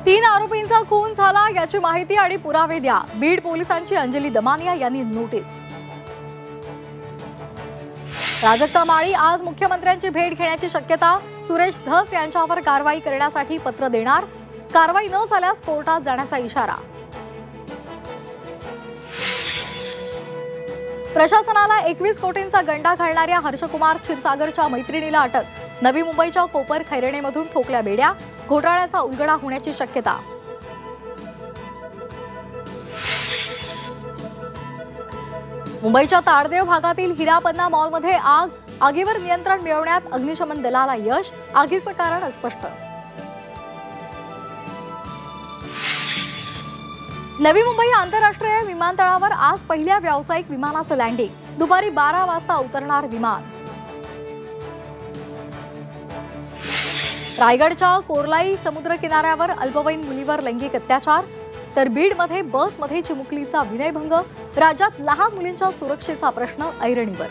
तीन आरोपींचा खून झाला याची माहिती आणि पुरावे द्या, बीड पोलिसांची अंजली दमानिया यांनी नोटीस. प्राजक्ता माळी आज मुख्यमंत्र्यांची भेट घेण्याची शक्यता, सुरेश धस यांच्यावर कारवाई करण्यासाठी पत्र देणार, कारवाई न झाल्यास कोर्टात जाण्याचा इशारा. प्रशासनाला 21 कोटींचा गंडा घालणाऱ्या हर्षकुमार क्षीरसागरच्या मैत्रिणीला अटक, नवी मुंबईच्या कोपर खैरेनेमधून ठोकल्या बेड्या, घोटाळ्याचा उलगडा होण्याची शक्यता. मुंबईच्या ताडदेव भागातील हिरापन्ना मॉलमध्ये आग, आगीवर नियंत्रण मिळवण्यात अग्निशमन दलाला यश, आगीचं कारण अस्पष्ट. नवी मुंबई आंतरराष्ट्रीय विमानतळावर आज पहिल्या व्यावसायिक विमानाचं लँडिंग, दुपारी 12 वाजता उतरणार विमान. रायगडच्या कोरलाई समुद्र किनाऱ्यावर अल्पवयीन मुलीवर लैंगिक अत्याचार, तर बीडमध्ये बसमध्ये चिमुकलीचा विनयभंग, राज्यात लहान मुलींच्या सुरक्षेचा प्रश्न ऐरणीवर.